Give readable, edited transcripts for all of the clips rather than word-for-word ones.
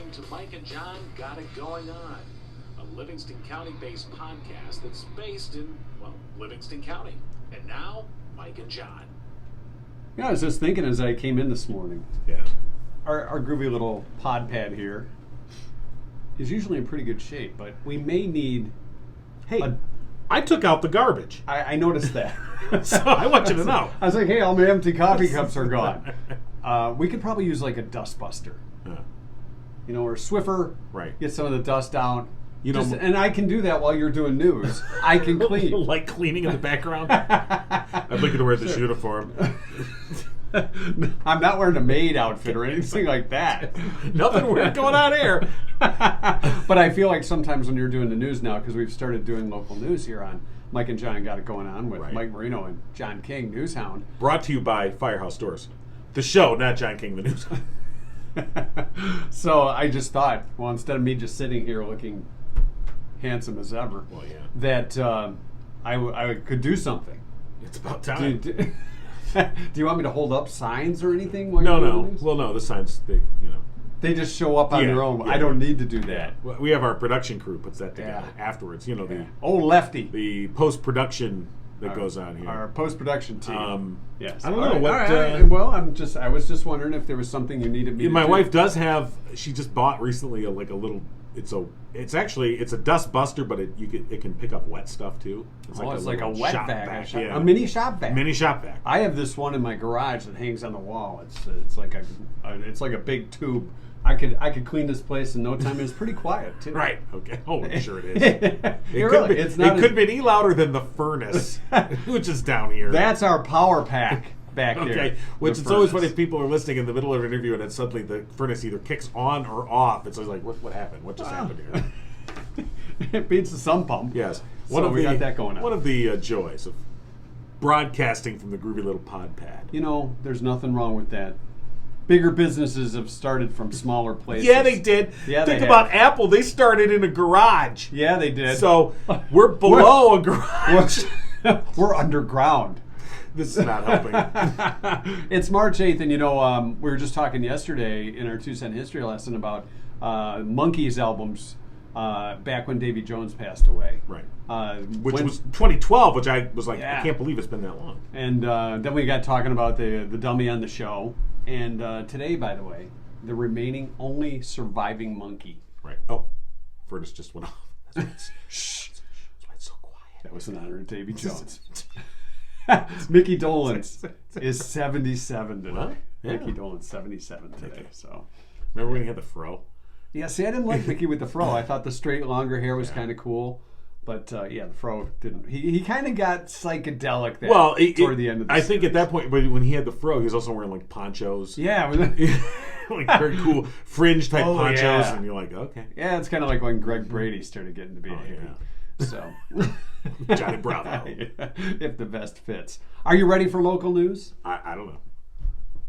listening to Mike and John Got It Going On, a Livingston County-based podcast that's based in, well, Livingston County. And now, Mike and John. Yeah, I was just thinking as I came in this morning. Yeah. Our groovy little pod pad here is usually in pretty good shape, but we may need... Hey, I took out the garbage. I noticed that. So I want you to know. I was like, hey, all my empty coffee cups are gone. We could probably use like a dust buster. You know, or Swiffer. Right. Get some of the dust out. You know, and I can do that while you're doing news. I can clean. Like cleaning in the background? I'd like you to wear this uniform. I'm not wearing a maid outfit or anything like that. Nothing weird going on here. But I feel like sometimes when you're doing the news now, because we've started doing local news here on Mike and John Got It Going On with Mike Marino and John King, Newshound. Brought to you by Firehouse Doors. The show, not John King, the Newshound. So I just thought, well, instead of me just sitting here looking handsome as ever, that I could do something. It's about time. Do you want me to hold up signs or anything? No. Well, no, the signs, they just show up on their own. Yeah. I don't need to do that. Well, we have our production crew puts that together afterwards. You know, Lefty. The post-production that goes on here. Our post-production team. Yes. I don't know what. Well, I was just wondering if there was something you needed me to do. My wife does have. She just bought recently a little. It's a dust buster, but it can pick up wet stuff too. It's like a wet vac. A mini shop vac. Mini shop vac. I have this one in my garage that hangs on the wall. It's like a big tube. I could clean this place in no time. It's pretty quiet too. Right. Okay. Oh, I'm sure it is. It could be any louder than the furnace, which is down here. That's our power pack back there. Okay. Which it's always funny if people are listening in the middle of an interview and then suddenly the furnace either kicks on or off. It's always like, what happened? What just happened here? It beats the sump pump. Yes. We got that going on. One of the joys of broadcasting from the groovy little pod pad. You know, there's nothing wrong with that. Bigger businesses have started from smaller places. Yeah, they did. Yeah, Think about Apple. They started in a garage. Yeah, they did. So we're below a garage. We're underground. This is not helping. It's March 8th, and we were just talking yesterday in our 2 Cent History lesson about Monkees albums back when Davy Jones passed away. Right. Which was 2012, which I was like, I can't believe it's been that long. And then we got talking about the dummy on the show. And today, by the way, the remaining only surviving monkey. Right. Oh, furnace just went off. Shh. That's why it's so quiet. That was in honor of Davy Jones. Mickey Dolenz is 77 today. What? Yeah. Mickey Dolenz 77 today. So remember when he had the fro? Yeah. See, I didn't like Mickey with the fro. I thought the straight, longer hair was kind of cool. But, the fro didn't. He kind of got psychedelic there toward the end of the I think at that point, but when he had the fro, he was also wearing, like, ponchos. Yeah. Like, very cool fringe-type ponchos. Yeah. And you're like, okay. Yeah, it's kind of like when Greg Brady started getting to be a hippie. So. Johnny Bravo. If the vest fits. Are you ready for local news? I don't know.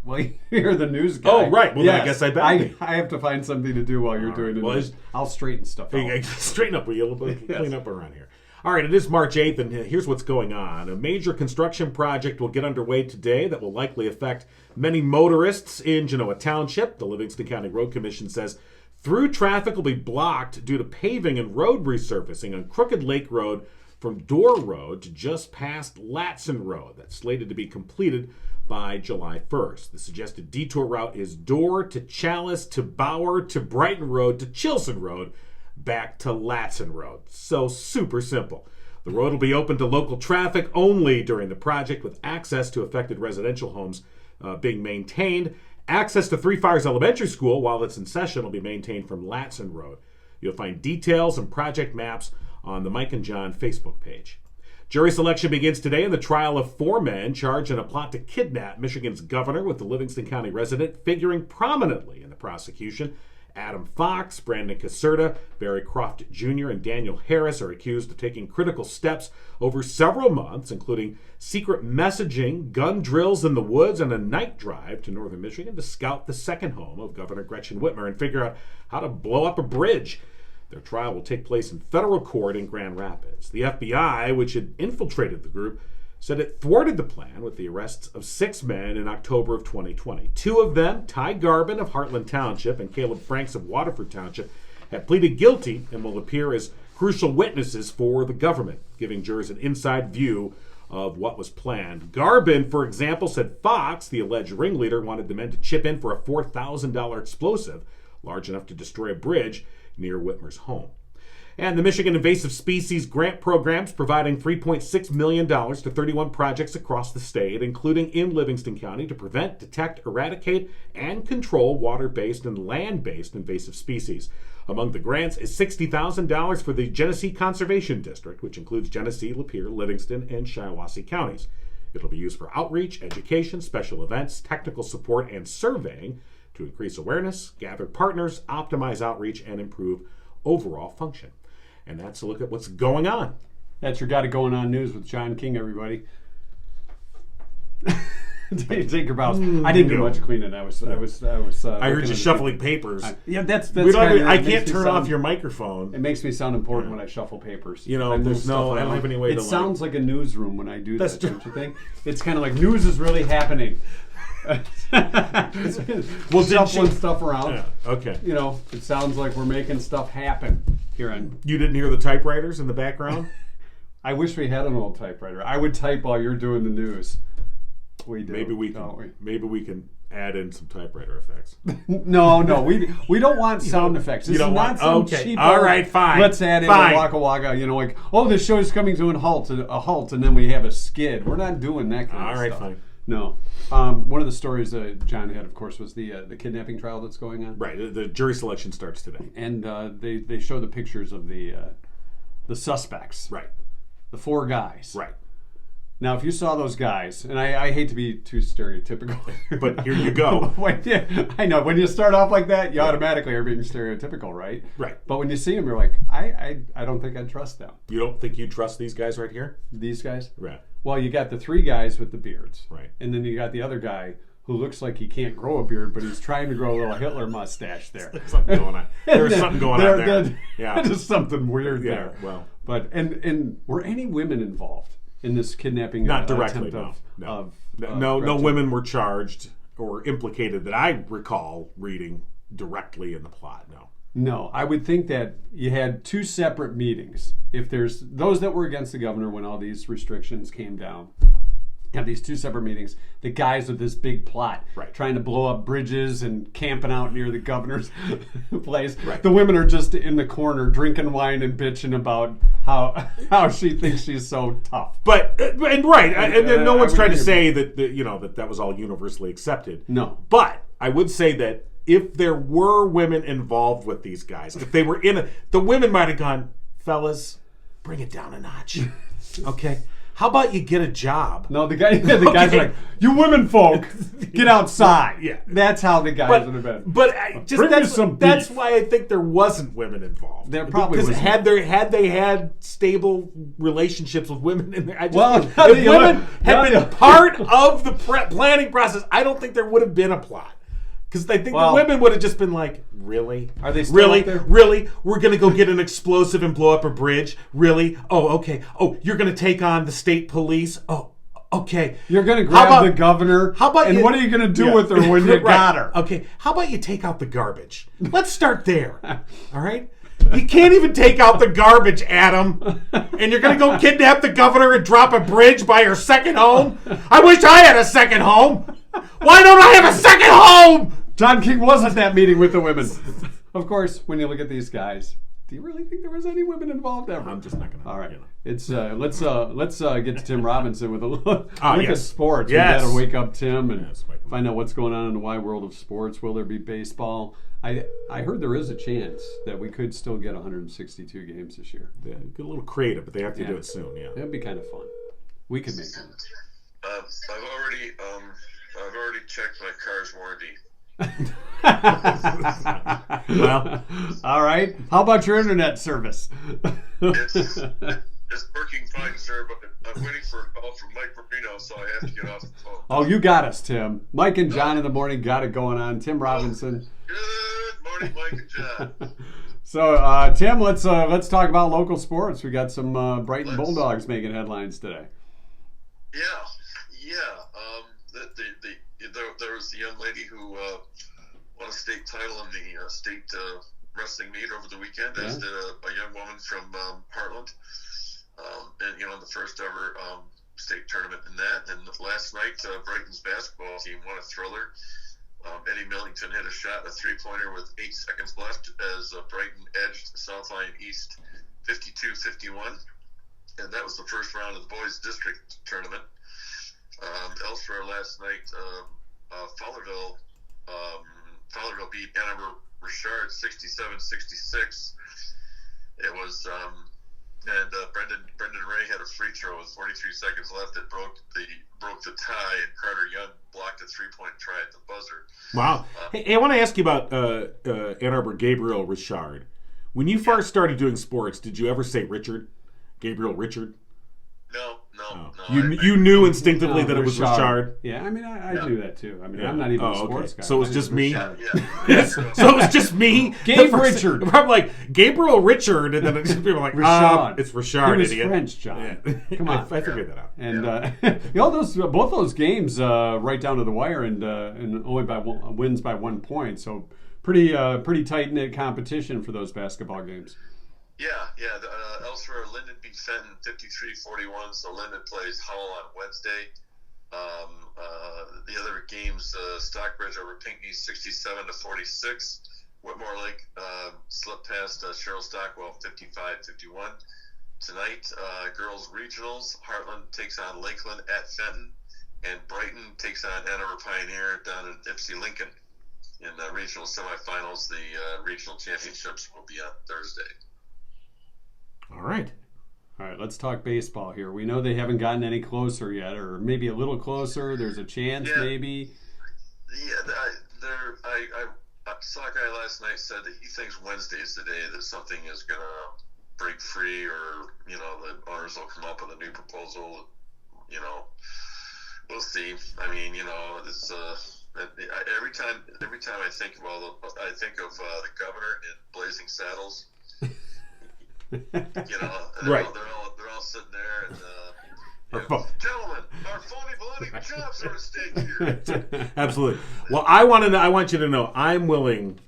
Well, you're the news guy. Oh, right. Well, then I guess I better be. I have to find something to do while you're doing the news. I'll straighten stuff out. Straighten up, will you? Clean up around here. All right, it is March 8th, and here's what's going on. A major construction project will get underway today that will likely affect many motorists in Genoa Township. The Livingston County Road Commission says through traffic will be blocked due to paving and road resurfacing on Crooked Lake Road from Door Road to just past Latson Road. That's slated to be completed by July 1st. The suggested detour route is Door to Chalice to Bower to Brighton Road to Chilson Road back to Latson Road. So super simple. The road will be open to local traffic only during the project, with access to affected residential homes being maintained. Access to Three Fires Elementary School, while it's in session, will be maintained from Latson Road. You'll find details and project maps on the Mike and John Facebook page. Jury selection begins today in the trial of 4 men charged in a plot to kidnap Michigan's governor, with the Livingston County resident figuring prominently in the prosecution. Adam Fox, Brandon Caserta, Barry Croft Jr., and Daniel Harris are accused of taking critical steps over several months, including secret messaging, gun drills in the woods, and a night drive to northern Michigan to scout the second home of Governor Gretchen Whitmer and figure out how to blow up a bridge. Their trial will take place in federal court in Grand Rapids. The FBI, which had infiltrated the group, said it thwarted the plan with the arrests of 6 men in October of 2020. 2 of them, Ty Garbin of Heartland Township and Caleb Franks of Waterford Township, have pleaded guilty and will appear as crucial witnesses for the government, giving jurors an inside view of what was planned. Garbin, for example, said Fox, the alleged ringleader, wanted the men to chip in for a $4,000 explosive large enough to destroy a bridge near Whitmer's home. And the Michigan Invasive Species Grant Program's providing $3.6 million to 31 projects across the state, including in Livingston County, to prevent, detect, eradicate, and control water-based and land-based invasive species. Among the grants is $60,000 for the Genesee Conservation District, which includes Genesee, Lapeer, Livingston, and Shiawassee counties. It'll be used for outreach, education, special events, technical support, and surveying to increase awareness, gather partners, optimize outreach, and improve overall function. And that's a look at what's going on. That's your Got It Going On news with John King, everybody. Take your bows. I didn't do much cleaning. I heard you shuffling papers. That's I can't turn off your microphone. It makes me sound important when I shuffle papers. I don't have any way to. It sounds like a newsroom when I do that. Don't you think? It's kind of like news is really happening. Well, shuffling stuff around. Yeah, okay. It sounds like we're making stuff happen here. You didn't hear the typewriters in the background? I wish we had an old typewriter. I would type while you're doing the news. We do. Maybe we can add in some typewriter effects. No, we don't want sound effects. This is not some cheap. All right, fine. Let's add in a waka waka. Like, this show is coming to a halt, and then we have a skid. We're not doing that kind of stuff. All right, fine. No. One of the stories that John had, of course, was the kidnapping trial that's going on. Right. The jury selection starts today, and they show the pictures of the suspects. Right. The 4 guys. Right. Now, if you saw those guys, and I hate to be too stereotypical, but here you go. I know. When you start off like that, you automatically are being stereotypical, right? Right. But when you see them, you're like, I don't think I'd trust them. You don't think you'd trust these guys right here? These guys? Right. Well, you got the 3 guys with the beards. Right. And then you got the other guy who looks like he can't grow a beard, but he's trying to grow a little Hitler mustache there. There's something going on. There's something going on there. Yeah. There's something weird there. Well. But, and were any women involved in this kidnapping? Not directly, no. No women were charged or implicated that I recall reading directly in the plot, no. No, I would think that you had 2 separate meetings. If there's those that were against the governor when all these restrictions came down, have these 2 separate meetings. The guys with this big plot, right, trying to blow up bridges and camping out near the governor's place. Right. The women are just in the corner drinking wine and bitching about how she thinks she's so tough. And no one's trying to say that was all universally accepted. No. But I would say that if there were women involved with these guys, if they were the women might have gone, fellas, bring it down a notch. Okay? How about you get a job? No, the guys are like, you women folk, get outside. Yeah. That's how the guys would have been. But that's why I think there wasn't women involved. There probably was. Because had they had stable relationships with women in there, if women had been part of the planning process, I don't think there would have been a plot. Because I think the women would have just been like, really? Are they still out there? Really? We're going to go get an explosive and blow up a bridge? Really? Oh, okay. Oh, you're going to take on the state police? Oh, okay. You're going to grab the governor? What are you going to do with her when you got her? Okay. How about you take out the garbage? Let's start there. All right? You can't even take out the garbage, Adam. And you're going to go kidnap the governor and drop a bridge by her second home? I wish I had a second home. Why don't I have a second home? John King was at that meeting with the women. Of course, when you look at these guys, do you really think there was any women involved ever? I'm just not going to. All right. It's let's get to Tim Robinson with a look at sports. Yes. We got to wake up Tim and find out what's going on in the wide world of sports. Will there be baseball? I heard there is a chance that we could still get 162 games this year. Yeah, get a little creative, but they have to do it soon. Yeah, that'd be kind of fun. We could make it. I've already checked my car's warranty. Well, all right. How about your internet service? It's working fine, sir, but I'm waiting for a call from Mike Marino, so I have to get off the phone. Oh, you got us, Tim. Mike and John in the morning got it going on. Tim Robinson. Good morning, Mike and John. So, Tim, let's talk about local sports. We got some Brighton Bulldogs making headlines today. There was the young lady who won a state title in the state wrestling meet over the weekend, as did a young woman from Heartland, and in the first ever state tournament in that. And last night, Brighton's basketball team won a thriller. Eddie Millington hit a shot, a three-pointer with 8 seconds left, as Brighton edged South Lyon East 52-51. And that was the first round of the boys' district tournament. Elsewhere last night, Fowlerville beat Ann Arbor Richard 67-66. It was, and Brendan Ray had a free throw with 43 seconds left that broke the tie, and Carter Young blocked a 3-point try at the buzzer. Wow. Hey, I want to ask you about Ann Arbor Gabriel Richard. When you first started doing sports, did you ever say Richard? Gabriel Richard? No. You knew instinctively that it was Richard. Yeah, I mean, I do that too. I mean, I'm not even a sports guy. So it was just me? Yes. So it was just me? Gabe Richard. I'm like, Gabriel Richard, and then people are like, Richard. it's Richard, he was idiot. French, John. Yeah. Come on. I figured that out. And both those games right down to the wire, and only wins by 1 point. So pretty tight knit competition for those basketball games. Elsewhere, Linden beat Fenton 53-41. So Linden plays Howell on Wednesday. The other games, Stockbridge over Pinckney 67-46. Whitmore Lake slipped past Cheryl Stockwell 55-51. Tonight, girls regionals. Heartland takes on Lakeland at Fenton, and Brighton takes on Ann Arbor Pioneer down at Ypsi Lincoln. In the regional semifinals, the regional championships will be on Thursday. All right, let's talk baseball here. We know they haven't gotten any closer yet, or maybe a little closer. There's a chance, maybe. Yeah, I saw a guy last night said that he thinks Wednesday is the day that something is going to break free, or, the owners will come up with a new proposal. We'll see. I mean, this every time I think of the governor in Blazing Saddles. Right. They're all sitting there, and gentlemen, our phony baloney jobs are at stake here. Absolutely. Well, I want you to know, I'm willing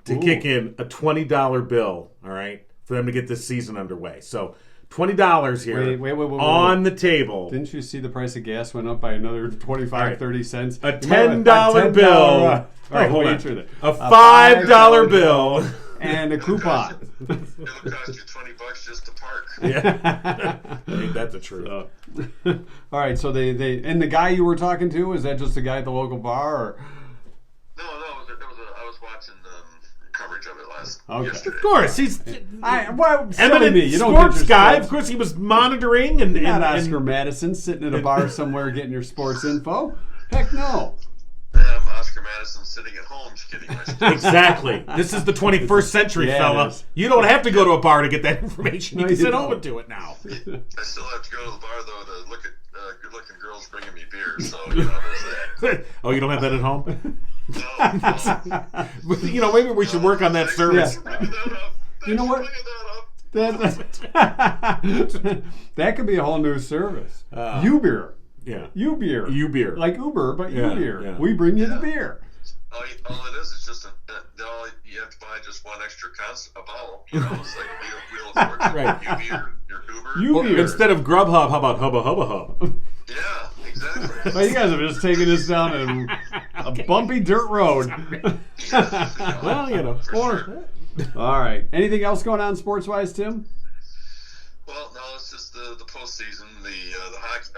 to kick in a $20 bill. All right, for them to get this season underway. So $20 here wait, on the table. Didn't you see the price of gas went up by another 25, 30 cents? A $10 bill. All right, hold on. A $5 bill. And a coupon. It'll cost you $20 just to park. Yeah, ain't that the truth? All right, so they and the guy you were talking to, is that just a guy at the local bar? Or? No, I was watching coverage of it yesterday. Of course, he's eminent you don't sports guy. Of course, he was monitoring and not Oscar Madison sitting at a bar somewhere getting your sports info. Heck no. Oscar Madison sitting at home getting my stuff. Exactly. This is the 21st century, fella. You don't have to go to a bar to get that information. You can sit home and do it now. I still have to go to the bar, though, to look at good-looking girls bringing me beer. So, there's that. Oh, you don't have that at home? No. Maybe we should work on that service. You know what? That could be a whole new service. U-Beer. Yeah. U-Beer. U-Beer. Like Uber, but U-Beer. Yeah. We bring you the beer. All it is just you have to buy just one extra a bottle. It's like Wheel of Fortune. Right. U-Beer, your Uber. U-Beer. Instead of Grubhub, how about Hubba Hubba Hub? Yeah, exactly. Well, you guys have just taken this down a bumpy dirt road. Well, Sure. All right. Anything else going on sports-wise, Tim? Well, no, it's just the postseason. The hockey.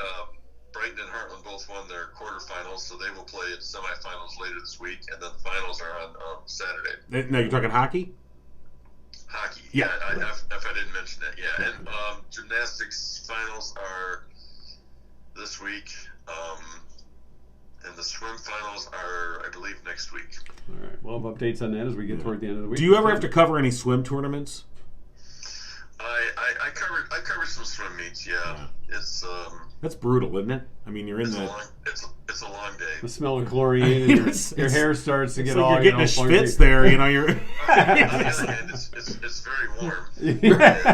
Brighton and Heartland both won their quarterfinals, so they will play in semifinals later this week, and then the finals are on Saturday. Now, you're talking hockey? Hockey, yeah. If I didn't mention that, yeah. And gymnastics finals are this week, and the swim finals are, I believe, next week. All right. We'll have updates on that as we get toward the end of the week. Do you ever have to cover any swim tournaments? I covered some swim meets. Yeah. It's That's brutal, isn't it? I mean, you're in it's the. a long day. The smell of chlorine, and your hair starts to get like all, you're getting a funky. schwitz there, you're. On the other hand, it's very warm.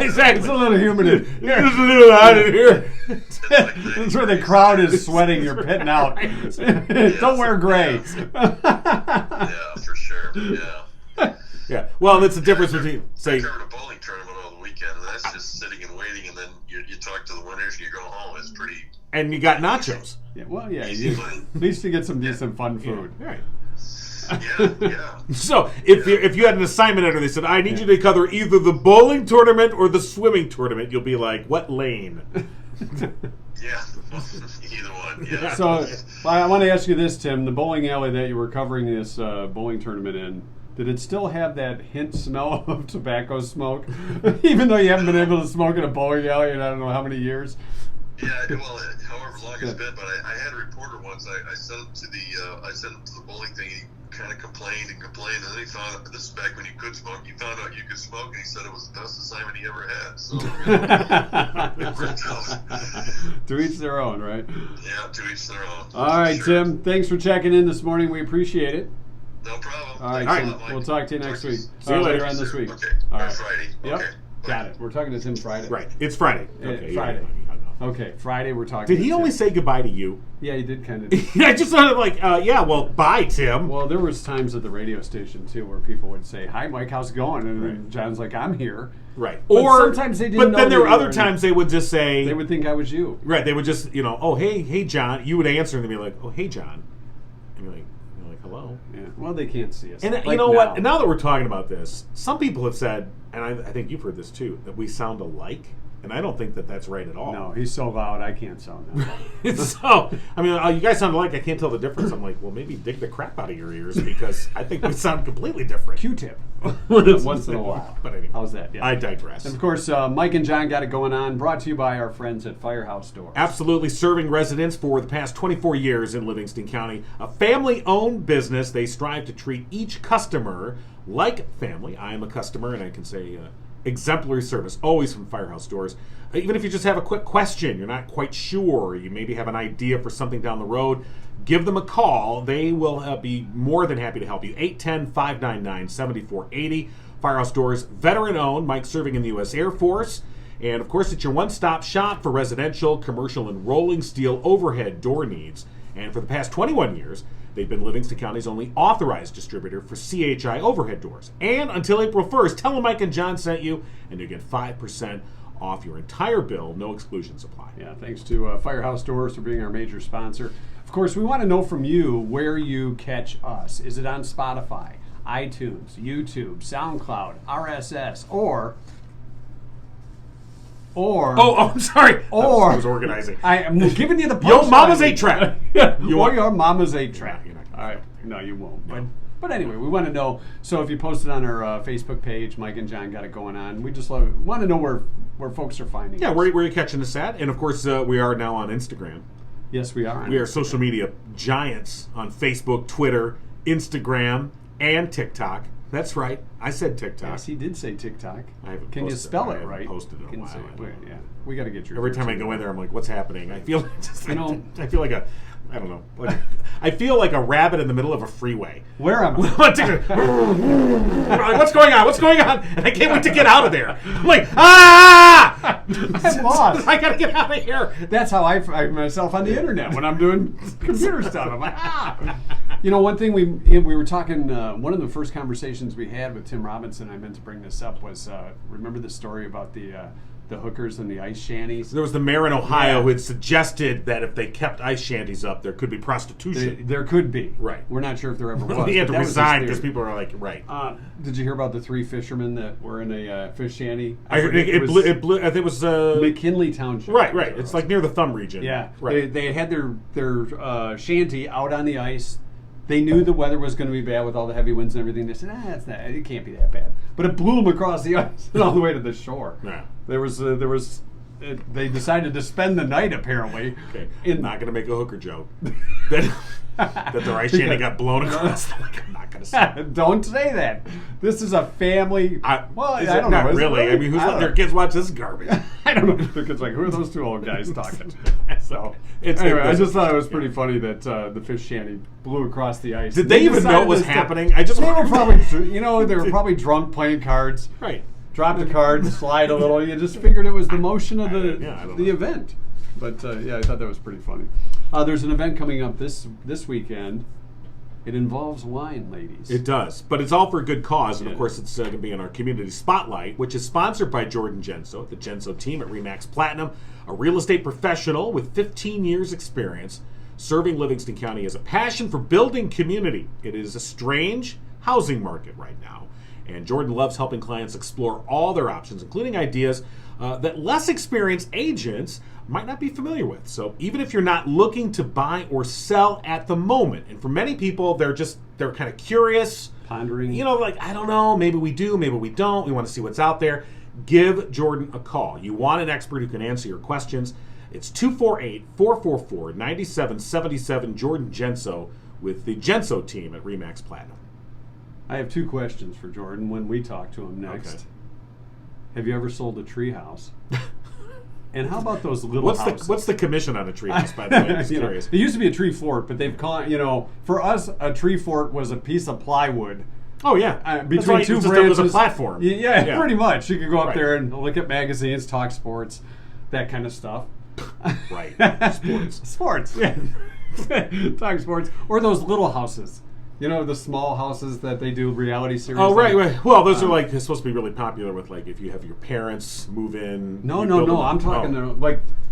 Exactly. It's a little humid. It's a little hot in here. That's where the crowd is sweating. You're pitting out. Don't wear gray. Yeah, for sure. Yeah. Yeah. Well, that's the difference between I covered a bowling tournament all the weekend, and that's just sitting and waiting, and then you talk to the winners and you go home. It's pretty. And you got nachos. Yeah, well, yeah. At least you get some decent fun food. Yeah. Right. Yeah. So if you had an assignment under, they said, I need you to cover either the bowling tournament or the swimming tournament, you'll be like, what lane? Yeah. Either one. Yeah. So I want to ask you this, Tim. The bowling alley that you were covering this bowling tournament in, did it still have that hint smell of tobacco smoke? Even though you haven't been able to smoke in a bowling alley in I don't know how many years? Yeah, well, however long it's been, but I had a reporter once. I sent him to the bowling thing. He kind of complained, and then he found out. This is back when you could smoke. He found out you could smoke, and he said it was the best assignment he ever had. So it worked out. To each their own, right? Yeah, to each their own. All right, Sure. Tim. Thanks for checking in this morning. We appreciate it. No problem. All right, Thanks a Tim. lot, Mike. We'll talk to you next week. See you later. On this week. Okay. All right. Friday. Yep. Okay. Got it. We're talking to Tim Friday. Right. It's Friday. Okay. Friday. Yeah. Okay, Friday we're talking. Did to he Tim. only say goodbye to you? Yeah, he did kind of. I just sounded like, yeah, well, bye, Tim. Well, there was times at the radio station too where people would say, "Hi, Mike, how's it going?" And then John's like, "I'm here." Right. But Or sometimes they didn't But know then there that were you other were- times they would just say, They would think I was you. right? They would just, oh, hey, John. You would answer and they'd be like, oh, hey, John. And you're like, hello. Yeah. Well, they can't see us. And Like you know now. what? Now that we're talking about this, some people have said, and I think you've heard this too, that we sound alike. And I don't think that that's right at all. No, he's so loud I can't sound that. So, I mean, you guys sound alike. I can't tell the difference. I'm like, well, maybe dig the crap out of your ears because I think we sound completely different. Q-tip. Once in a while. But anyway, How's that? Yeah. I digress. And of course, Mike and John got it going on. Brought to you by our friends at Firehouse Doors. Absolutely serving residents for the past 24 years in Livingston County. A family-owned business. They strive to treat each customer like family. I am a customer, and I can say exemplary service, always from Firehouse Doors. Even if you just have a quick question, you're not quite sure, you maybe have an idea for something down the road, give them a call. They will be more than happy to help you. 810-599-7480. Firehouse Doors, veteran-owned. Mike serving in the U.S. Air Force. And, of course, it's your one-stop shop for residential, commercial, and rolling steel overhead door needs. And for the past 21 years, they've been Livingston County's only authorized distributor for CHI overhead doors. And until April 1st, tell them Mike and John sent you, and you get 5% off your entire bill. No exclusions apply. Yeah, thanks to Firehouse Doors for being our major sponsor. Of course, we want to know from you where you catch us. Is it on Spotify, iTunes, YouTube, SoundCloud, RSS, or Oh, I'm sorry. Or I was organizing. I am giving you the Yo punchline. Mama's 8-track. You want your Mama's 8-track. You're not All right. No, you won't. But anyway, we want to know. So if you post it on our Facebook page, Mike and John got it going on. We just want to know where folks are finding Yeah, us. where are you catching us at? And, of course, we are now on Instagram. Yes, we are. We are social media giants on Facebook, Twitter, Instagram, and TikTok. That's right. I said TikTok. Yes, he did say TikTok. I haven't Can you posted- spell I it haven't right? posted in a Can while. say it. I don't Wait, know. yeah, we got to get your. Every time I go in there, I'm like, "What's happening?" I feel just, I feel like a, I don't know, I feel like a rabbit in the middle of a freeway. Where am I? What's going on? What's going on? And I can't wait to get out of there. I'm like, ah! I'm lost. I gotta get out of here. That's how I find myself on the internet when I'm doing computer stuff. I'm like, ah. You know, one thing we were talking. One of the first conversations we had with Tim Robinson, I meant to bring this up, was remember the story about the hookers and the ice shanties? There was the mayor in Ohio Yeah. who had suggested that if they kept ice shanties up, there could be prostitution. There could be. Right. We're not sure if there ever was. He had to but that was his resign theory. because people are like, right. Did you hear about the 3 fishermen that were in a fish shanty? I heard it blew. I think it was McKinley Township. right. It's like near the thumb region. Yeah, right. They had their shanty out on the ice. They knew the weather was going to be bad with all the heavy winds and everything. They said, it can't be that bad. But it blew them across the ice and all the way to the shore. Yeah. There was they decided to spend the night apparently. Okay. Not going to make a hooker joke. That the rice shanty got blown across. I'm not going to say that. Don't say that. This is a family. I don't know. Not really. I mean, who's letting their kids watch this garbage? I don't know. Their kids like, who are those two old guys talking? So anyway, I just thought it was pretty funny that the fish shanty blew across the ice. Did they even know it was happening? They were probably, they were probably drunk playing cards. Right. Drop the cards, slide a little. You just figured it was the motion of the event. But I thought that was pretty funny. There's an event coming up this weekend. It involves wine, ladies. It does, but it's all for a good cause, and of course it's going to be in our community spotlight, which is sponsored by Jordan Genso, the Genso team at RE/MAX Platinum, a real estate professional with 15 years experience serving Livingston County has a passion for building community. It is a strange housing market right now. And Jordan loves helping clients explore all their options, including ideas that less experienced agents might not be familiar with. So even if you're not looking to buy or sell at the moment, and for many people, they're kind of curious, pondering, like, I don't know, maybe we do, maybe we don't, we want to see what's out there. Give Jordan a call. You want an expert who can answer your questions. It's 248-444-9777, Jordan Genso with the Genso team at RE/MAX Platinum. I have 2 questions for Jordan when we talk to him next. Okay. Have you ever sold a tree house? And how about those little houses? What's the commission on a tree house, by the way? I'm curious. It used to be a tree fort, but they've called, for us, a tree fort was a piece of plywood. Oh, yeah. Between two branches. It was a platform. Yeah, pretty much. You could go up there and look at magazines, talk sports, that kind of stuff. Right. Sports. Yeah. Talk sports. Or those little houses. The small houses that they do reality series. Oh, right. Well, those are supposed to be really popular with if you have your parents move in. No. I'm talking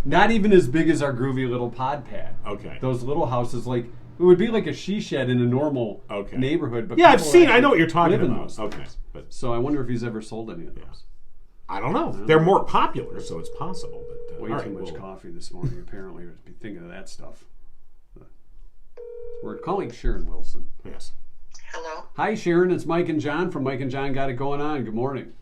not even as big as our groovy little pod pad. Okay. Those little houses, it would be like a she shed in a normal neighborhood. But I've seen. I know what you're talking about. Okay. So I wonder if he's ever sold any of those. I don't know. They're more popular, so it's possible. But way too much coffee this morning. Apparently, to be thinking of that stuff. We're calling Sharon Wilson. Yes. Hello. Hi, Sharon. It's Mike and John from Mike and John Got It Going On. Good morning.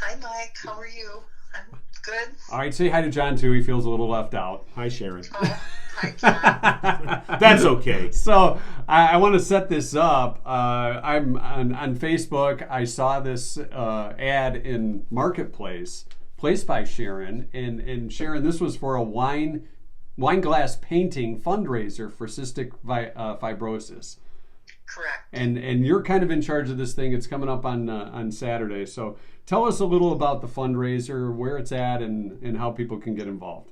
Hi, Mike. How are you? I'm good. All right. Say hi to John, too. He feels a little left out. Hi, Sharon. Oh, hi, John. That's okay. So I want to set this up. I'm on Facebook. I saw this ad in Marketplace placed by Sharon. And Sharon, this was for a wine glass painting fundraiser for cystic fibrosis. Correct. And you're kind of in charge of this thing. It's coming up on Saturday. So tell us a little about the fundraiser, where it's at, and how people can get involved.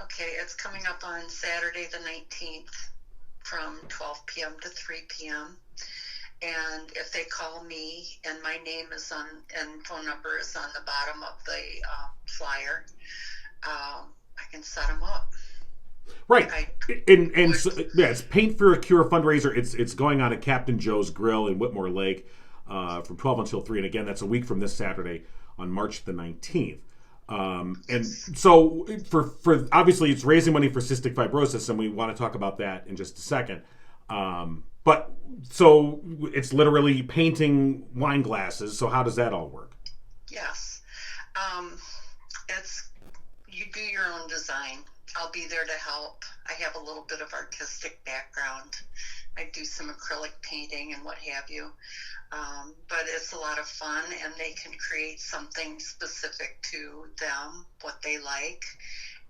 Okay, it's coming up on Saturday the 19th from 12 p.m. to 3 p.m. And if they call me, and my name is and phone number is on the bottom of the flyer, I can set them up. Right, it's Paint for a Cure fundraiser. It's going on at Captain Joe's Grill in Whitmore Lake from 12 until 3, and again, that's a week from this Saturday on March the 19th. And so, for obviously, it's raising money for cystic fibrosis, and we want to talk about that in just a second. But so it's literally painting wine glasses. So how does that all work? Yes, you do your own design. I'll be there to help. I have a little bit of artistic background. I do some acrylic painting and what have you. But it's a lot of fun, and they can create something specific to them, what they like.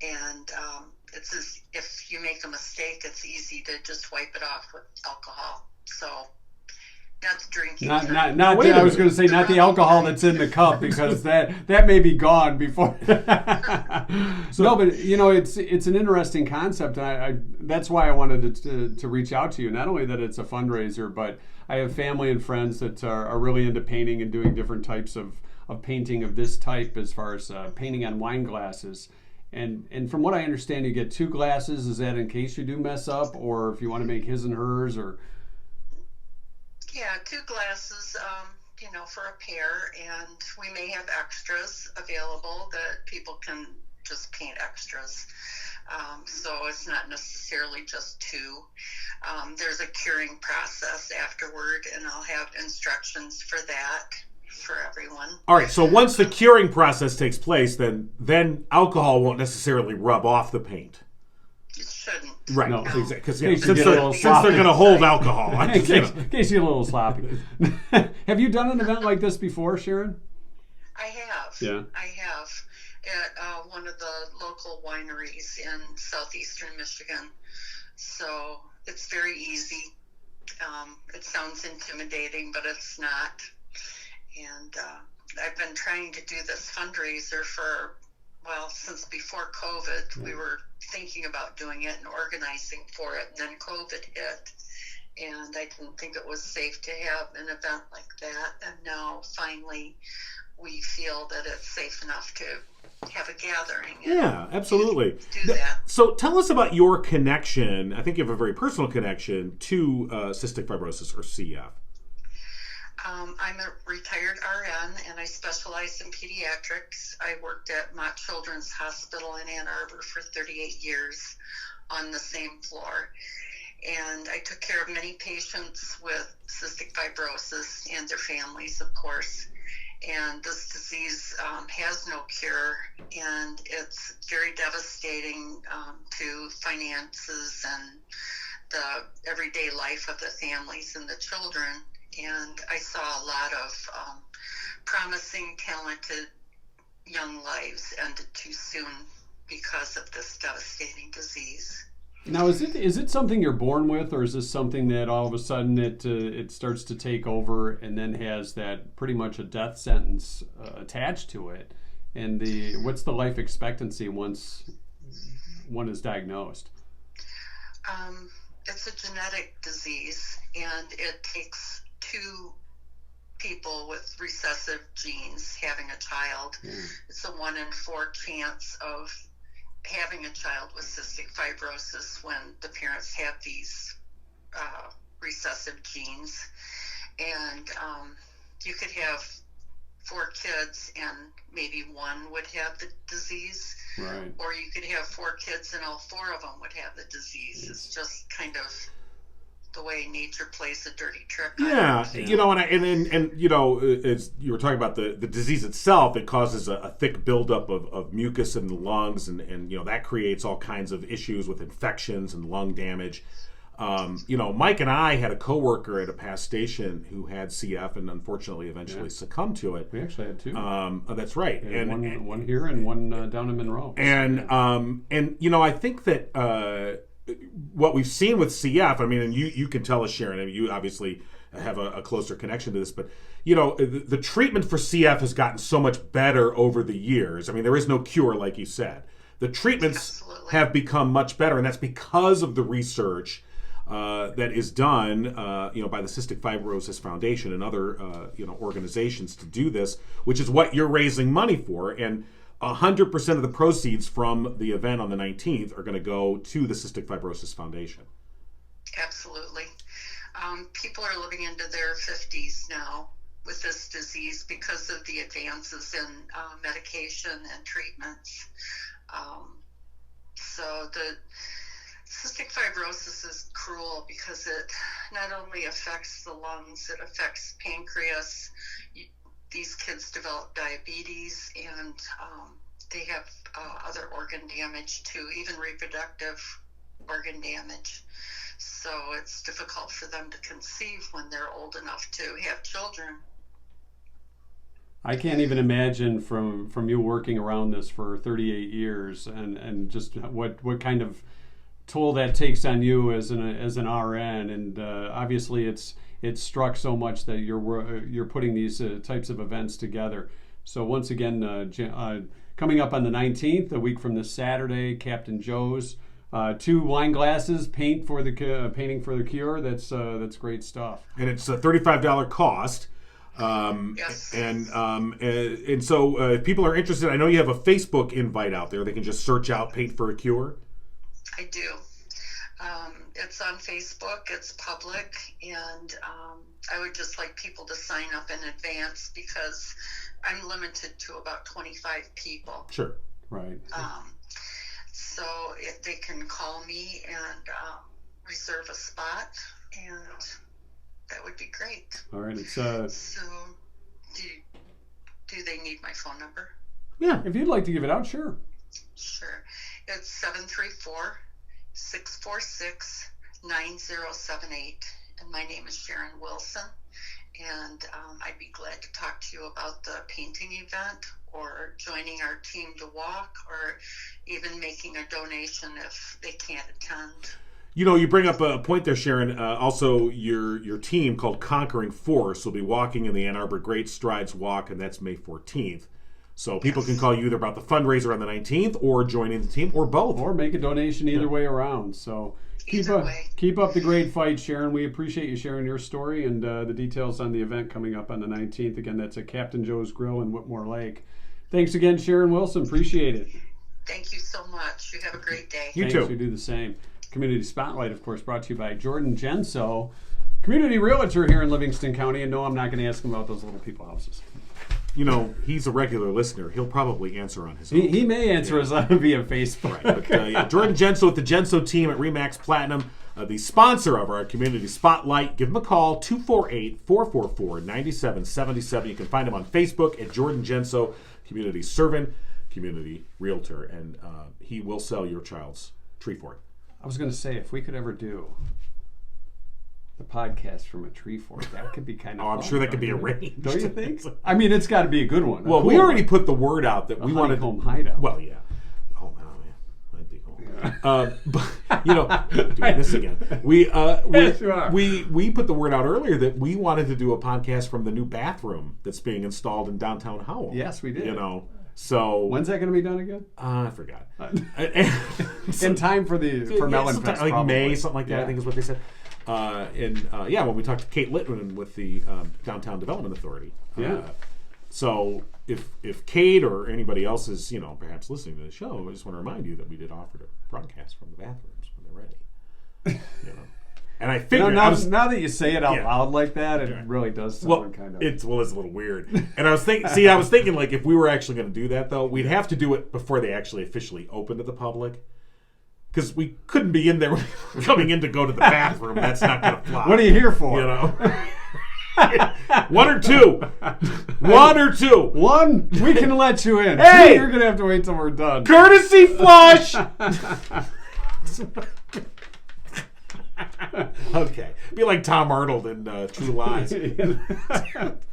And if you make a mistake, it's easy to just wipe it off with alcohol. So not the drinking. I was going to say not the alcohol that's in the cup, because that may be gone before. No, but it's an interesting concept, and I that's why I wanted to reach out to you. Not only that it's a fundraiser, but I have family and friends that are really into painting and doing different types of painting of this type, as far as painting on wine glasses. And from what I understand, you get 2 glasses. Is that in case you do mess up, or if you want to make his and hers, or? Yeah, 2 glasses, for a pair, and we may have extras available that people can just paint extras. So it's not necessarily just 2. There's a curing process afterward, and I'll have instructions for that. for everyone. All right, so once the curing process takes place, then alcohol won't necessarily rub off the paint. It shouldn't. Right, No. exactly. Because In case since you get a little they're going to hold alcohol. In case you're a little sloppy. Have you done an event like this before, Sharon? I have. Yeah. I have at one of the local wineries in southeastern Michigan. So it's very easy. It sounds intimidating, but it's not. And I've been trying to do this fundraiser since before COVID. We were thinking about doing it and organizing for it, and then COVID hit. And I didn't think it was safe to have an event like that. And now, finally, we feel that it's safe enough to have a gathering. Yeah, absolutely. Do that. So tell us about your connection. I think you have a very personal connection to cystic fibrosis, or CF. I'm a retired RN, and I specialize in pediatrics. I worked at Mott Children's Hospital in Ann Arbor for 38 years on the same floor. And I took care of many patients with cystic fibrosis and their families, of course. And this disease has no cure, and it's very devastating to finances and the everyday life of the families and the children. And I saw a lot of promising, talented young lives ended too soon because of this devastating disease. Now, is it something you're born with, or is this something that all of a sudden it starts to take over and then has that pretty much a death sentence attached to it? And what's the life expectancy once one is diagnosed? It's a genetic disease, and it takes 2 people with recessive genes having a child. It's a 1 in 4 chance of having a child with cystic fibrosis when the parents have these recessive genes. And you could have 4 kids and maybe 1 would have the disease. Right. Or you could have 4 kids and all 4 of them would have the disease. Yes. It's just kind of the way nature plays a dirty trick. Yeah, and you know, as you were talking about the disease itself, it causes a thick buildup of mucus in the lungs, and you know that creates all kinds of issues with infections and lung damage. You know, Mike and I had a coworker at a past station who had CF and unfortunately eventually succumbed to it. We actually had 2. That's right, and one here and one down in Monroe. And you know, I think that what we've seen with CF, I mean, and you can tell us, Sharon, I mean, you obviously have a closer connection to this, but you know, the treatment for CF has gotten so much better over the years. I mean, there is no cure, like you said. The treatments have become much better, and that's because of the research that is done, you know, by the Cystic Fibrosis Foundation and other, you know, organizations to do this, which is what you're raising money for. And 100% of the proceeds from the event on the 19th are going to go to the Cystic Fibrosis Foundation. Absolutely. People are living into their 50s now with this disease because of the advances in medication and treatments. So the cystic fibrosis is cruel because it not only affects the lungs, it affects pancreas. These kids develop diabetes, and they have other organ damage too, even reproductive organ damage. So it's difficult for them to conceive when they're old enough to have children. I can't even imagine from you working around this for 38 years and just what kind of toll that takes on you as an RN, and obviously it's struck so much that you're putting these types of events together. So once again, coming up on the 19th, a week from this Saturday, Captain Joe's, 2 wine glasses, painting for the cure. That's great stuff. And it's a $35 cost. Yes. And so if people are interested, I know you have a Facebook invite out there. They can just search out Paint for a Cure. I do. It's on Facebook. It's public, and I would just like people to sign up in advance because I'm limited to about 25 people. Sure. Right. So if they can call me and reserve a spot, and that would be great. All right. It's So Do they need my phone number? Yeah, if you'd like to give it out, sure. Sure. It's 734-646-9078. And my name is Sharon Wilson. And I'd be glad to talk to you about the painting event or joining our team to walk or even making a donation if they can't attend. You know, you bring up a point there, Sharon. Also, your team called Conquering Force will be walking in the Ann Arbor Great Strides Walk, and that's May 14th. So people can call you either about the fundraiser on the 19th or joining the team or both. Or make a donation either way around. So keep up the great fight, Sharon. We appreciate you sharing your story and the details on the event coming up on the 19th. Again, that's at Captain Joe's Grill in Whitmore Lake. Thanks again, Sharon Wilson. Appreciate it. Thank you so much. You have a great day. You too. You do the same. Community Spotlight, of course, brought to you by Jordan Genso, community realtor here in Livingston County. And no, I'm not going to ask him about those little people houses. You know, he's a regular listener. He'll probably answer on his own. He may answer us via Facebook. Right. But, Jordan Genso with the Genso team at Remax Platinum, the sponsor of our Community Spotlight. Give him a call, 248-444-9777. You can find him on Facebook at Jordan Genso, community servant, community realtor. And he will sell your child's tree fort. I was going to say, if we could ever do the podcast from a tree fort, that could be kind of fun. I'm sure that could be arranged. Don't you think? I mean, it's got to be a good one. Well, we already put the word out that we wanted home hideout. Well, yeah. Oh, man. I'd be cool. But, you know, doing this again. We put the word out earlier that we wanted to do a podcast from the new bathroom that's being installed in downtown Howell. Yes, we did. You know. So when's that going to be done again? I forgot. In time for Melon Fest, like probably. May, something like that. I think is what they said. When we talked to Kate Littman with the Downtown Development Authority. So if Kate or anybody else is perhaps listening to the show, I just want to remind you that we did offer to broadcast from the bathrooms when they're ready. And I figured now that you say it out loud like that, it really does sound kind of. It's a little weird. And I was thinking like if we were actually going to do that though, we'd have to do it before they actually officially open to the public. Because we couldn't be in there coming in to go to the bathroom. That's not going to fly. What are you here for? One or two. One, we can let you in. Hey! You're going to have to wait till we're done. Courtesy flush! Okay. Be like Tom Arnold in True Lies.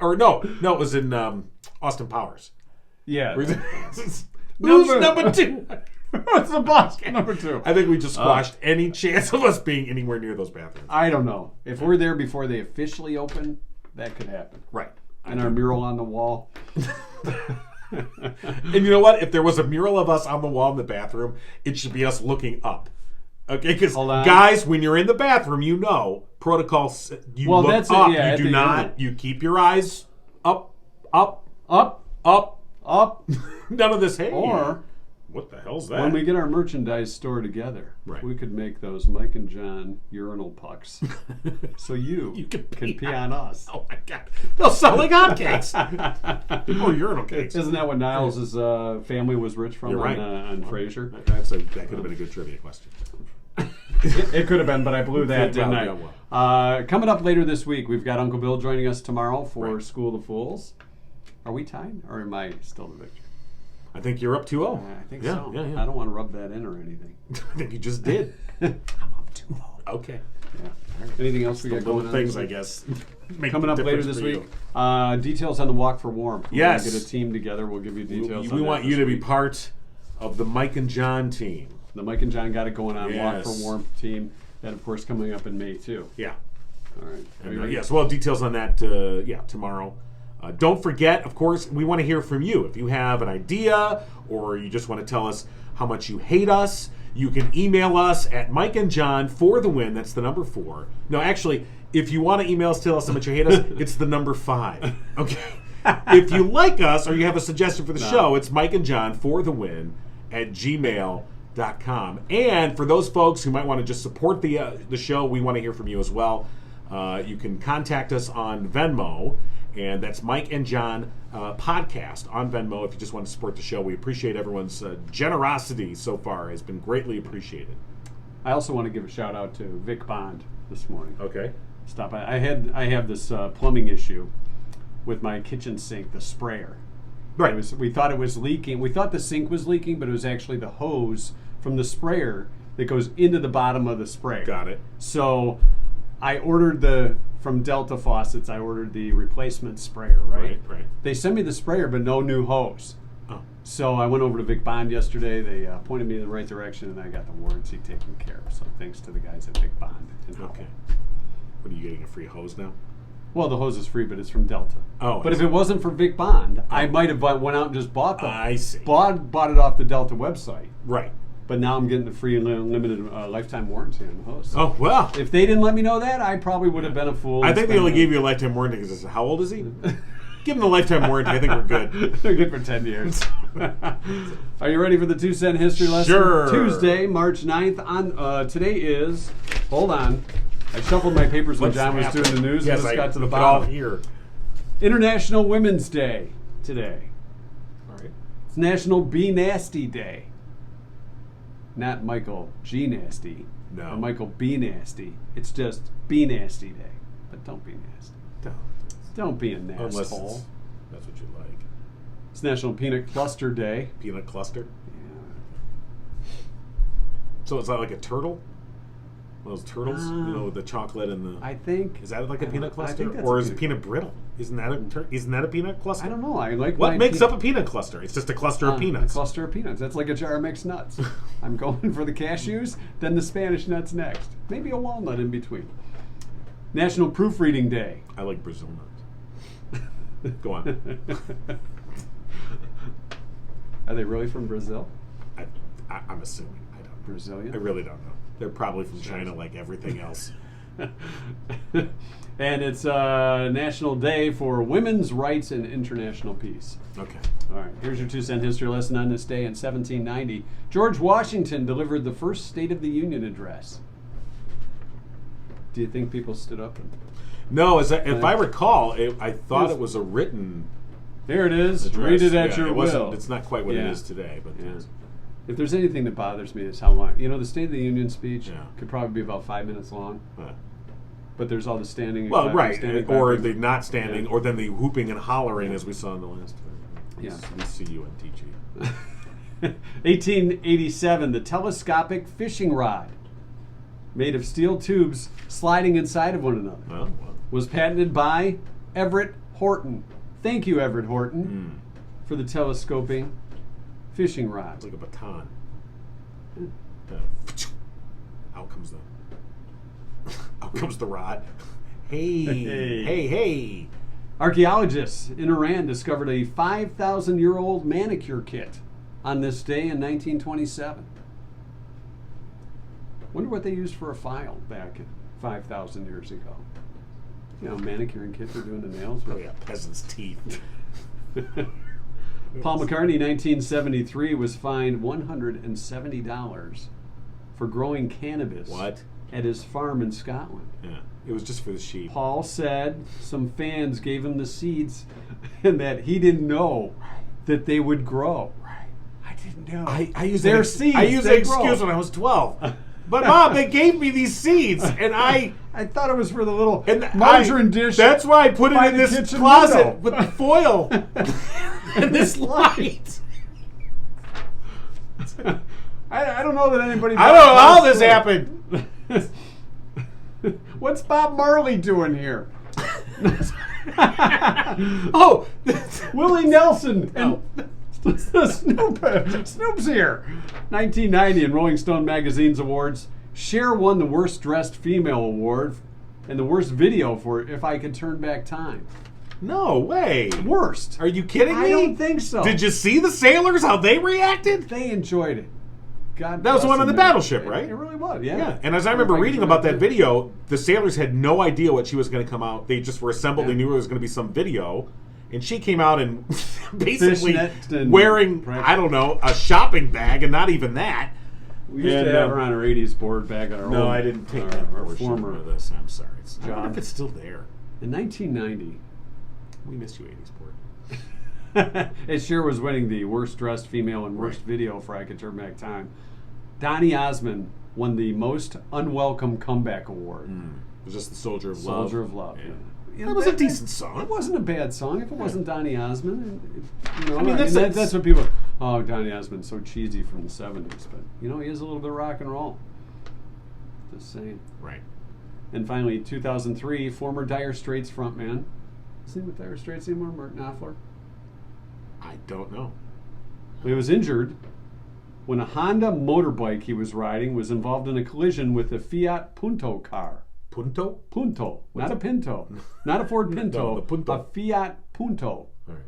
Or no, it was in Austin Powers. Yeah. Who's number two? What's the boss number two? I think we just squashed any chance of us being anywhere near those bathrooms. I don't know. If we're there before they officially open, that could happen. Right. And our mural on the wall. And you know what? If there was a mural of us on the wall in the bathroom, it should be us looking up. Okay, because guys, when you're in the bathroom, protocols. You look up. You do not. You keep your eyes up. None of this. Hey. Or what the hell's that? When we get our merchandise store together, we could make those Mike and John urinal pucks. So you can pee on us. Oh my God. They'll sell like hotcakes. Or urinal cakes. Isn't that what Niles' family was rich from on Frasier? That could have been a good trivia question. It could have been, but I blew that, didn't I? Coming up later this week, we've got Uncle Bill joining us tomorrow for School of the Fools. Are we tied, or am I still the victor? I think you're up 2-0. I think so. Yeah. I don't want to rub that in or anything. I think you just did. I'm up 2-0. Okay. Yeah. Anything else we got going on? Things, I guess. Coming up later this week, details on the Walk for Warmth. We're going to get a team together. We'll give you details. We want you to be part of the Mike and John team. The Mike and John got it going on. Walk for Warmth team. That, of course, coming up in May, too. Yeah. All right. And, yes, well, details on that, tomorrow. Don't forget, of course, we want to hear from you. If you have an idea or you just want to tell us how much you hate us, you can email us at Mike and John for the win. That's the number 4. No, actually, if you want to email us, tell us how much you hate us, it's the number 5. Okay? If you like us or you have a suggestion for the show, it's Mike and John for the win at gmail.com. And for those folks who might want to just support the show, we want to hear from you as well. You can contact us on Venmo. And that's Mike and John podcast on Venmo if you just want to support the show. We appreciate everyone's generosity so far. Has been greatly appreciated. I also want to give a shout out to Vic Bond this morning. Okay. Stop by. I have this plumbing issue with my kitchen sink, the sprayer. Right. We thought it was leaking. We thought the sink was leaking, but it was actually the hose from the sprayer that goes into the bottom of the sprayer. Got it. So I ordered from Delta Faucets, I ordered the replacement sprayer, right? Right. They sent me the sprayer, but no new hose. Oh. So I went over to Vic Bond yesterday. They pointed me in the right direction, and I got the warranty taken care of. So thanks to the guys at Vic Bond. Okay. What, are you getting a free hose now? Well, the hose is free, but it's from Delta. Oh. But if it wasn't for Vic Bond, I might have went out and just bought them. I see. Bought it off the Delta website. Right. But now I'm getting the free limited lifetime warranty on the hose. Oh, well. If they didn't let me know that, I probably would have been a fool. I think they only gave you a lifetime warranty because how old is he? Give him the lifetime warranty. I think we're good. They're good for 10 years. Are you ready for the 2-cent history lesson? Sure. Tuesday, March 9th. Today is, hold on. I shuffled my papers when John was doing the news Yes, and just got to the look it all bottom. here. International Women's Day today. All right. It's National Be Nasty Day. Not Michael G. Nasty. No. Or Michael B. Nasty. It's just Be Nasty Day. But don't be nasty. Don't be a Unless nasshole. that's what you like. It's National Peanut Cluster Day. Peanut cluster. Yeah. So is that like a turtle? Those turtles, with the chocolate and the. I think. Is that like a peanut I cluster, think that's or a is it peanut brittle? Isn't that a peanut cluster? I don't know. I like What my makes up a peanut cluster? It's just a cluster of peanuts. A cluster of peanuts. That's like a jar of mixed nuts. I'm going for the cashews, then the Spanish nuts next. Maybe a walnut in between. National Proofreading Day. I like Brazil nuts. Go on. Are they really from Brazil? I'm assuming. I don't know. Brazilian? I really don't know. They're probably from China like everything else. And it's National Day for Women's Rights and International Peace. Okay. All right, here's your 2-cent history lesson on this day in 1790. George Washington delivered the first State of the Union address. Do you think people stood up? No, if I recall, I thought it was a written There it is. address. Read it at your will. It's not quite what it is today, but Yeah. If there's anything that bothers me, is how long. The State of the Union speech could probably be about 5 minutes long. But there's all the standing. And well, clapping, right, standing, or clapping. the not standing, or then the whooping and hollering, as we saw in the last. Yeah. We see you on TG. 1887, the telescopic fishing rod, made of steel tubes sliding inside of one another, Well. was patented by Everett Horton. Thank you, Everett Horton, for the telescoping fishing rod. It's like a baton. Out comes the rod. Hey. Archaeologists in Iran discovered a 5,000-year-old manicure kit on this day in 1927. Wonder what they used for a file back 5,000 years ago. Manicuring kit for doing the nails. Oh yeah, peasant's teeth. Paul McCartney, 1973, was fined $170 for growing cannabis. What? At his farm in Scotland. Yeah, it was just for the sheep. Paul said some fans gave him the seeds and that he didn't know that they would grow. Right. I didn't know. I used Their that, seeds. I used that excuse when I was 12. But Mom, they gave me these seeds, and I thought it was for the little and margarine dish. That's why I put it by in the this kitchen closet window. with the foil and this light. I don't know that anybody. I don't know how this happened. What's Bob Marley doing here? Oh, Willie Nelson and Snoop's here. 1990 in Rolling Stone magazine's awards, Cher won the Worst Dressed Female award and the Worst Video for If I Could Turn Back Time. no way. Worst. Are you kidding me? I don't think so. Did you see the sailors, how they reacted? They enjoyed it. God That was the bless one on the them. battleship, right? It really was, yeah. Yeah, and as I remember reading about that video, the sailors had no idea what she was going to come out. They just were assembled. Yeah. They knew it was going to be some video. And she came out and basically Fishnet and wearing, I don't know, a shopping bag, and not even that. We used to have her on our 80s board back at our No, old, I didn't take our, that our portion former of this. I'm sorry. I wonder job. if it's still there. In 1990, We miss you, 80s board. it sure was winning the Worst Dressed Female and Worst Video for I Could Turn Back Time. Donny Osmond won the Most Unwelcome Comeback Award. It was just the Soldier of Love. Soldier of Love. Yeah. It was a decent song. It wasn't a bad song if it wasn't Donny Osmond. That's what people. Oh, Donny Osmond's so cheesy from the '70s, but he is a little bit of rock and roll. Just saying. Right. And finally, 2003, former Dire Straits frontman. Is he with Dire Straits anymore? Mark Knopfler. I don't know. He was injured when a Honda motorbike he was riding was involved in a collision with a Fiat Punto car. Punto? Punto. What's Not a Pinto. Not a Ford Pinto. No, the Punto. A Fiat Punto. All right.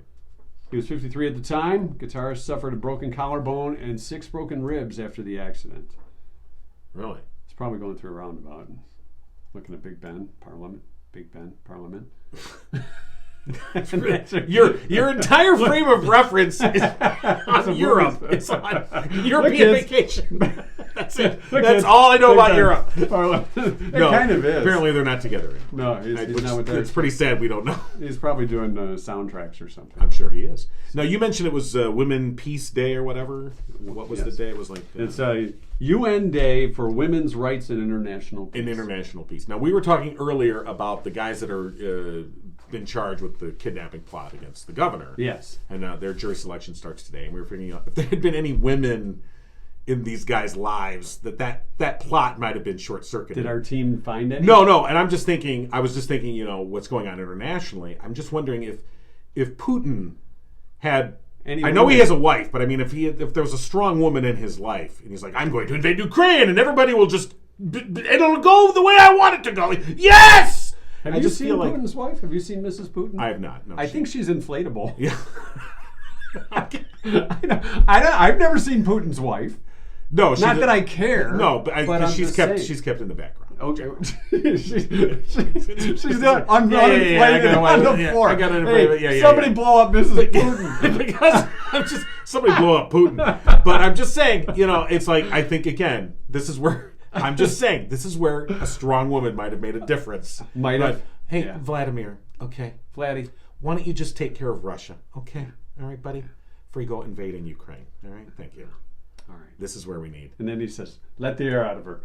He was 53 at the time. Guitarist suffered a broken collarbone and 6 broken ribs after the accident. Really? He's probably going through a roundabout and looking at Big Ben Parliament. Your entire frame of reference is on Europe. It's on European vacation. That's it. That's all I know about Europe. It kind of is. Apparently they're not together anymore. No, he's not with that. It's pretty sad we don't know. He's probably doing soundtracks or something. I'm sure he is. Now, you mentioned it was Women Peace Day or whatever. What was the day? It was like... it's a UN Day for Women's Rights and International Peace. International Peace. Now, we were talking earlier about the guys that are... been charged with the kidnapping plot against the governor. Yes. And their jury selection starts today. And we were figuring out if there had been any women in these guys' lives, that plot might have been short-circuited. Did our team find any? No. And I was just thinking, what's going on internationally. I'm just wondering if Putin had... I know he has a wife, but I mean, if there was a strong woman in his life, and he's like, I'm going to invade Ukraine, and everybody will just... It'll go the way I want it to go. Yes! Have you seen Putin's wife? Have you seen Mrs. Putin? I have not. No, I think she's inflatable. Yeah. I've never seen Putin's wife. No, not that I care. No, but she's kept in the background. Okay, she's uninflated on the floor. I got it inflated. Somebody blow up Mrs. Putin. Because somebody blow up Putin. But I'm just saying, it's like I think again, this is where. I'm just saying, this is where a strong woman might have made a difference. Hey, Vladimir, okay. Vladdy. Why don't you just take care of Russia? Okay. All right, buddy. Before you go invading Ukraine. All right? Thank you. All right. This is where we need. And then he says, let the air out of her.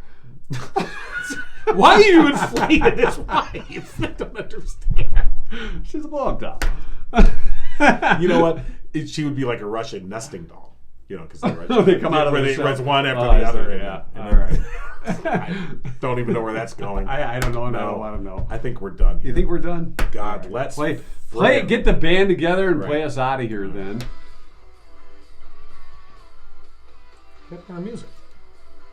Why are you inflating his wife? I don't understand. She's a blow-up doll. You know what? She would be like a Russian nesting doll. Because they come out of the shell. one after the other. Yeah. All right. I don't even know where that's going. I don't know. I don't want to know. I think we're done here. You think we're done? God, let's play. Get the band together and play us out of here then. What kind of music?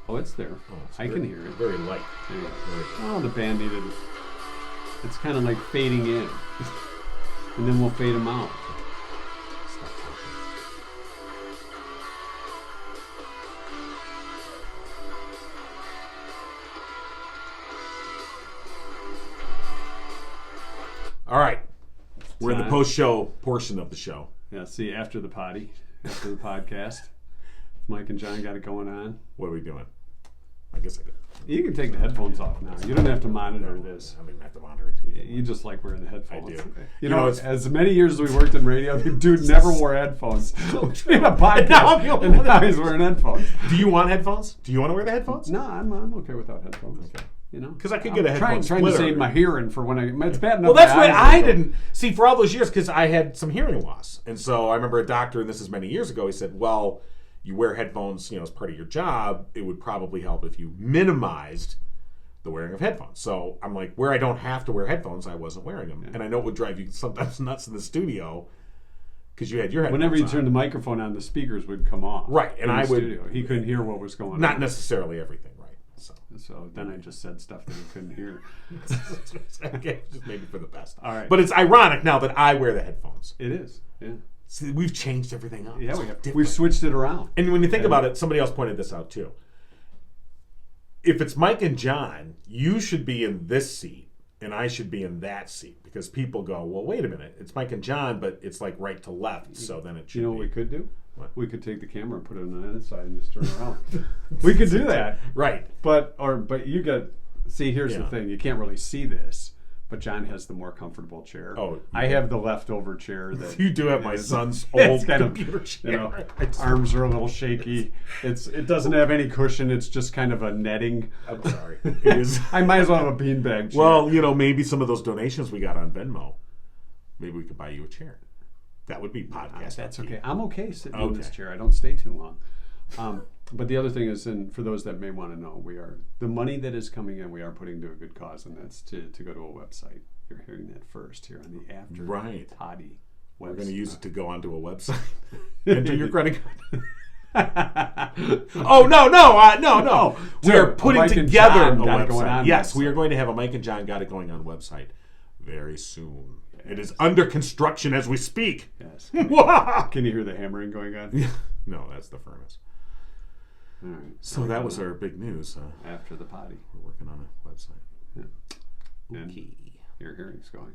Oh, it's there. I can hear it. Very light. Oh, the band needed it. It's kind of like fading in. And then we'll fade them out. All right. We're in the post-show portion of the show. Yeah, see, after the podcast. Mike and John got it going on. What are we doing? I guess I could. You can take the headphones off now. You don't have to monitor this. I don't even have to monitor it. You just like wearing the headphones. I do. Okay. You know, as many years as we worked in radio, the dude never wore headphones. In a podcast, and now he's wearing headphones. Do you want headphones? Do you want to wear the headphones? No, I'm okay without headphones. Okay. Because I could get a headphone trying to save my hearing for when it's bad enough. Well, that's why I didn't see for all those years because I had some hearing loss, and so I remember a doctor, and this is many years ago. He said, "Well, you wear headphones, as part of your job. It would probably help if you minimized the wearing of headphones." So I'm like, where I don't have to wear headphones, I wasn't wearing them, and I know it would drive you sometimes nuts in the studio because you had your headphones. Whenever you turned the microphone on, the speakers would come off. Right, and I would. Studio. He couldn't hear what was going on. Not necessarily everything. So then I just said stuff that he couldn't hear. Okay, just maybe for the best. All right. But it's ironic now that I wear the headphones. It is, yeah. See, we've changed everything up. Yeah, we've switched it around. And when you think about it, somebody else pointed this out too. If it's Mike and John, you should be in this seat, and I should be in that seat. Because people go, well, wait a minute. It's Mike and John, but it's like right to left, so then it should be. You know what we could do? What? We could take the camera and put it on the other side and just turn around. We could do that. Right. But you got... See, here's the thing. You can't really see this. but John has the more comfortable chair. Oh, I have the leftover chair. That you do have my is- son's it's old kind of, computer chair. you know, arms are a little shaky. It doesn't have any cushion. It's just kind of a netting. I'm sorry. It is. I might as well have a beanbag chair. Well, you know, maybe some of those donations we got on Venmo, maybe we could buy you a chair. That would be podcast. That's okay. I'm okay sitting in Okay. this chair. I don't stay too long. But the other thing is, and for those that may want to know, the money that is coming in, we are putting to a good cause, and that's to go to a website. You're hearing that first here on the After Right. Potty website. We're going to use it to go onto a website. Enter your credit card. Oh, no. We are putting Mike and together a John got it going website. on Yes, website. we are going to have a Mike and John Got It Going On website very soon. It is under construction as we speak. Yes. No, Can you hear the hammering going on? that's the furnace. All right. So that was our big news. After the potty. We're working on a website. Yeah. And Okay. your hearing's going.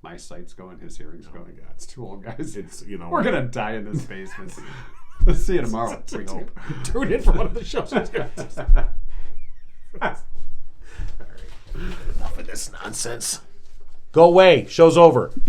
My sight's going. His hearing's Oh my going. God. It's too old, guys. It's, you know. We're gonna die in this basement. Let's see you tomorrow. We hope. Tune in for one of the shows. All right. Enough of this nonsense. Go away. Show's over.